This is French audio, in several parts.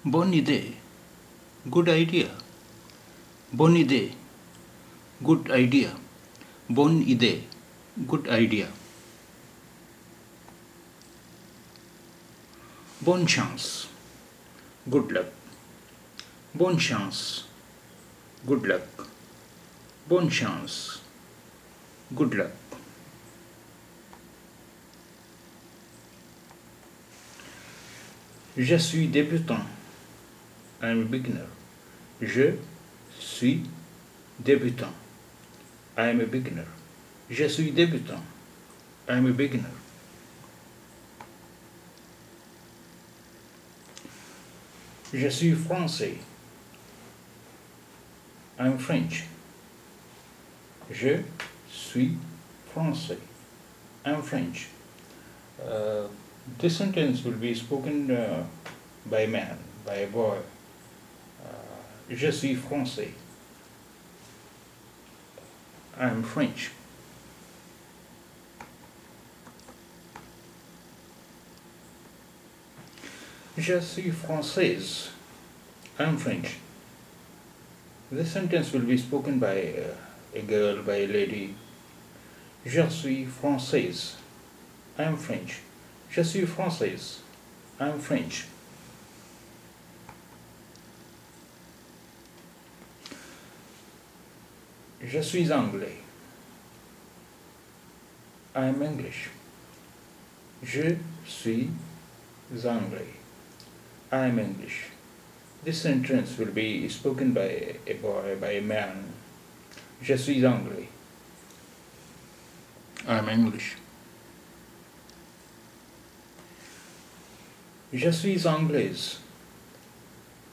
Bonne idée. Good idea. Bonne idée. Good idea. Bonne idée. Good idea. Bonne chance. Good luck. Bonne chance. Good luck. Bonne chance. Good luck. Je suis débutant. I'm a beginner. Je suis débutant. I'm a beginner. Je suis débutant. I'm a beginner. Je suis français. I'm French. Je suis français. I'm French. This sentence will be spoken by a man, by a boy. Je suis français. I'm French. Je suis française. I'm French. This sentence will be spoken by a girl, by a lady. Je suis française. I'm French. Je suis française. I'm French. Je suis anglais. I'm English. Je suis anglais. I'm English. This sentence will be spoken by a boy, by a man. Je suis anglais. I'm English. Je suis anglaise.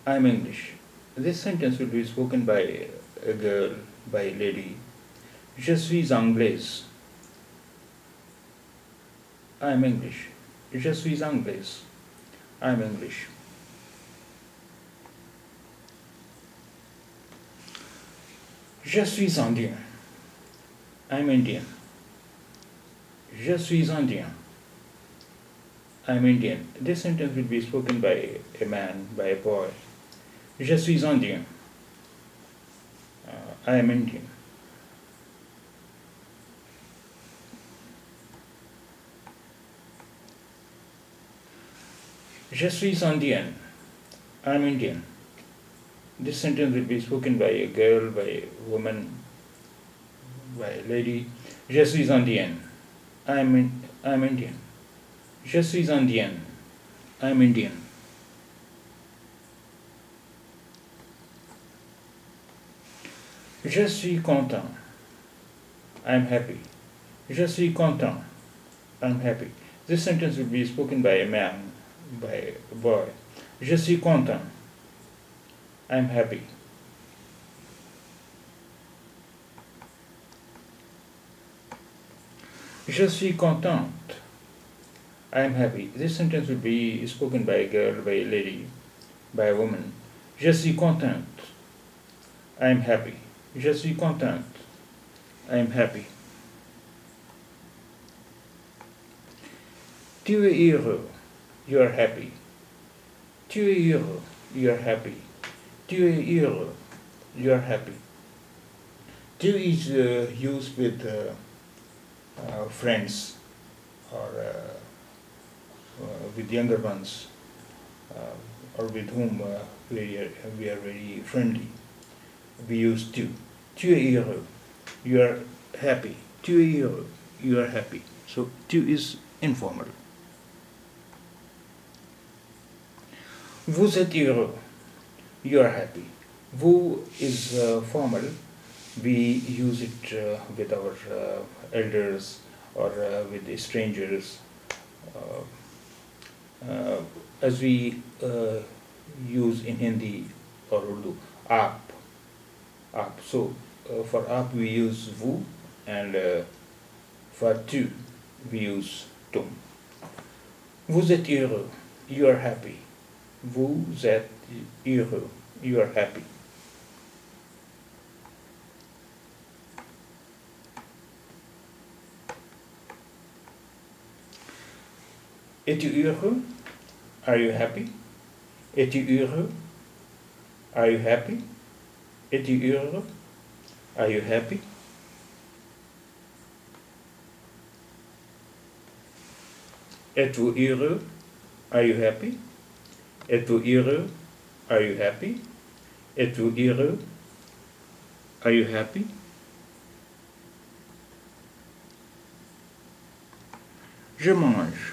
I'm English. This sentence will be spoken by a girl, by a lady. Je suis anglaise. I'm English. Je suis anglaise. I'm English. Je suis indien. I'm Indian. Je suis indien. I'm Indian. This sentence will be spoken by a man, by a boy. Je suis indien. I am Indian. Je suis indienne. I'm Indian. This sentence will be spoken by a girl, by a woman, by a lady. Je suis indienne. I'm Indian. Je suis indienne. I'm Indian. Je suis content. I'm happy. Je suis content. I'm happy. This sentence will be spoken by a man, by a boy. Je suis content. I'm happy. Je suis contente. I'm happy. This sentence will be spoken by a girl, by a lady, by a woman. Je suis contente. I'm happy. Je suis contente. I'm happy. Tu es heureux. You are happy. Tu es heureux. You are happy. Tu es heureux. You are happy. Tu is used with friends or with younger ones or with whom we are very friendly. We use tu. Tu es heureux. You are happy. Tu es heureux. You are happy. So tu is informal. Vous êtes heureux. You are happy. Vous is formal. We use it with our elders or with strangers. As we use in Hindi or Urdu, aap. So for aap we use vous, and for tu we use tum. Vous êtes heureux. You are happy. Vous êtes heureux. You are happy. Es-tu heureux? Are you happy? Es-tu heureux? Are you happy? Es-tu heureux? Are you happy? Êtes-vous heureux? Are you happy? Êtes-vous heureux? Are you happy? Êtes-vous heureux? Are you happy? Je mange.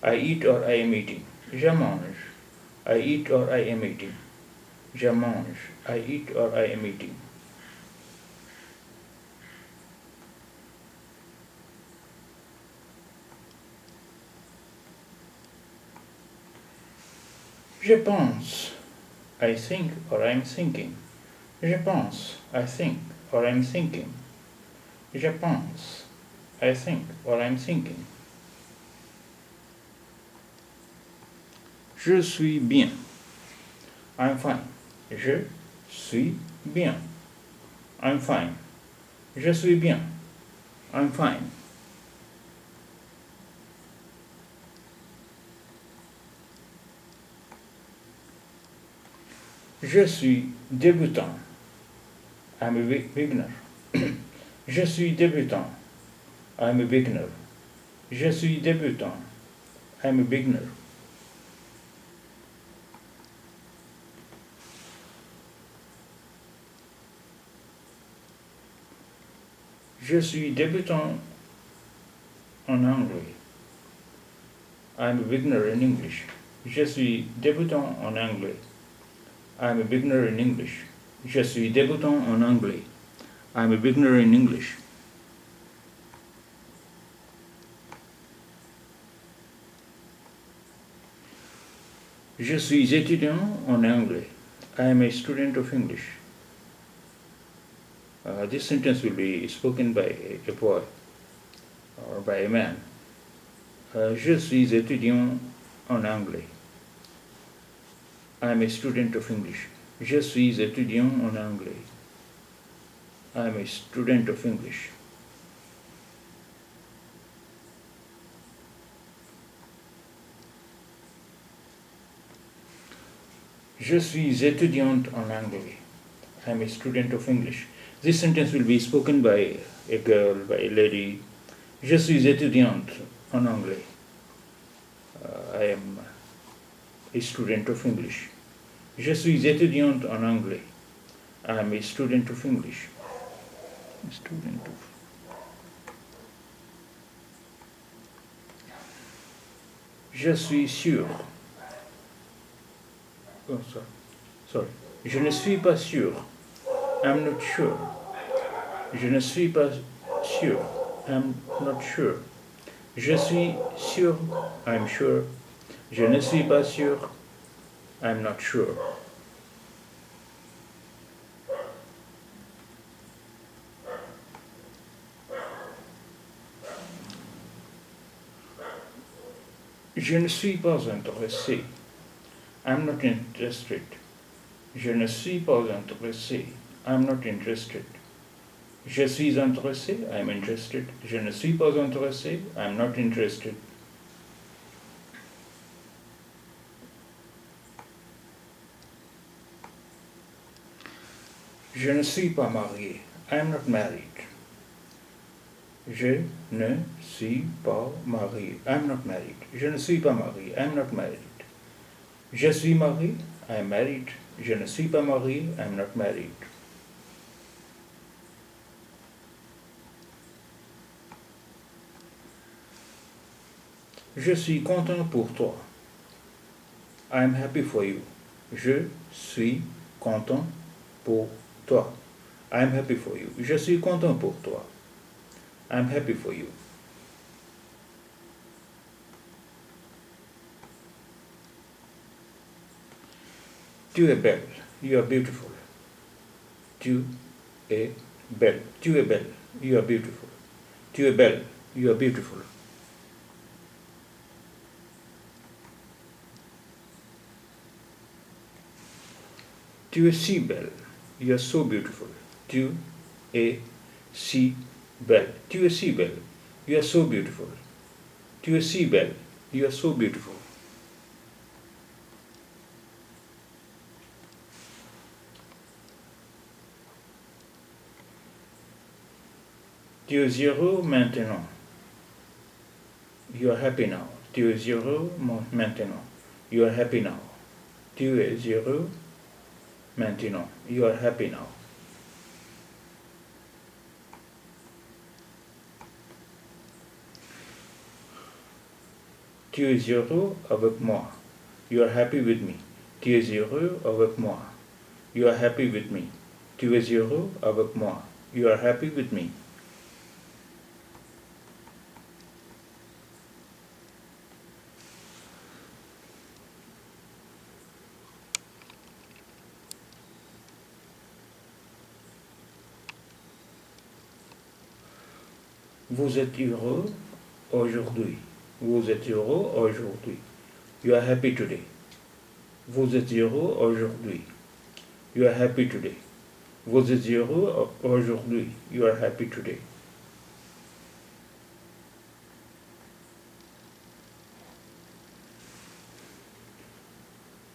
I eat or I am eating. Je mange. I eat or I am eating. Je mange. I eat or I am eating. Je pense. I think or I am thinking. Je pense. I think or I am thinking. Je pense. I think or I am thinking. Je suis bien. I'm fine. Je suis bien. I'm fine. Je suis bien. I'm fine. Je suis débutant. I'm a beginner. Je suis débutant. I'm a beginner. Je suis débutant. I'm a beginner. Je suis débutant en anglais. I'm a beginner in English. Je suis débutant en anglais. I'm a beginner in English. Je suis débutant en anglais. I'm a beginner in English. Je suis étudiant en anglais. I am a student of English. This sentence will be spoken by a boy or by a man. Je suis étudiant en anglais. I am a student of English. Je suis étudiant en anglais. I am a student of English. Je suis étudiante en anglais. I am a student of English. This sentence will be spoken by a girl, by a lady. Je suis étudiante en anglais. I am a student of English. Je suis étudiante en anglais. I am a student of English. A student of. Je suis sûr. Oh, sorry. Je ne suis pas sûr. I'm not sure. Je ne suis pas sûr. I'm not sure. Je suis sûr. I'm sure. Je ne suis pas sûr. I'm not sure. Je ne suis pas intéressé. I'm not interested. Je ne suis pas intéressé. I'm not interested. Je suis intéressé. I'm interested. Je ne suis pas intéressé. I'm not interested. Je ne suis pas marié. I'm not married. Je ne suis pas marié. I'm not married. Je ne suis pas marié. I'm not married. Je suis marié. I'm married. Je ne suis pas marié. I'm not married. Je suis content pour toi. I'm happy for you. Je suis content pour toi. I'm happy for you. Je suis content pour toi. I'm happy for you. Tu es belle. You are beautiful. Tu es belle. Tu es belle. You are beautiful. Tu es belle. You are beautiful. Tu es si belle. You are so beautiful. Tu es si belle. Tu es si belle. You are so beautiful. Tu es si belle. You are so beautiful. Tu es heureux maintenant. You are happy now. Tu es heureux maintenant. You are happy now. Tu es heureux maintenant. You are happy now. Tu es heureux avec moi. You are happy with me. Tu es heureux avec moi. You are happy with me. Tu es heureux avec moi. You are happy with me. Vous êtes heureux aujourd'hui. Vous êtes heureux aujourd'hui. You are happy today. Vous êtes heureux aujourd'hui. You are happy today. Vous êtes heureux aujourd'hui. You are happy today.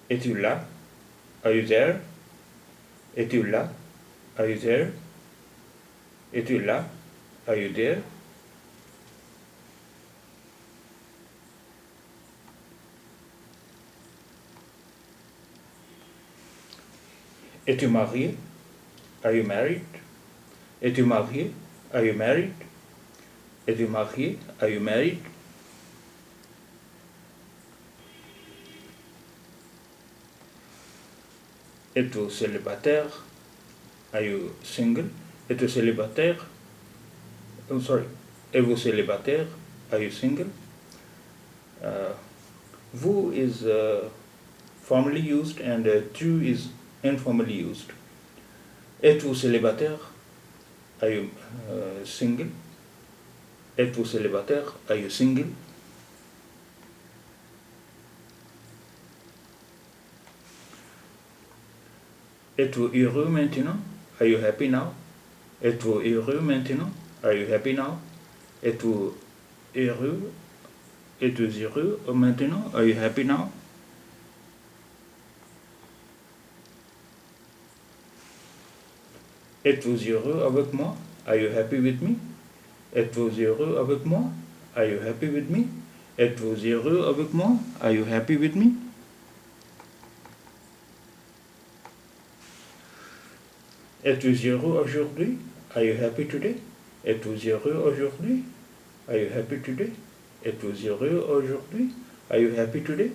Es-tu là? Are you there? Es-tu là? Are you there? Es-tu là? Are you there? Es-tu marié? Are you married? Es-tu marié? Are you married? Es-tu marié? Are you married? Es-tu célibataire? Are you single? Es-tu célibataire? Oh, sorry. Es-vous célibataire? Are you single? Vous is formally used and tu is informally used. Es-tu célibataire? Are you single? Es-tu célibataire? Are you single? Es-tu heureux maintenant? Are you happy now? Es-tu heureux maintenant? Are you happy now? Es-tu heureux? Es-tu heureux maintenant? Are you happy now? Es-tu heureux avec moi? Are you happy with me? Es-tu heureux avec moi? Are you happy with me? Es-tu heureux avec moi? Are you happy with me? Es-tu heureux aujourd'hui? Are you happy today? Es-tu heureux aujourd'hui? Are you happy today? Es-tu heureux aujourd'hui? Are you happy today?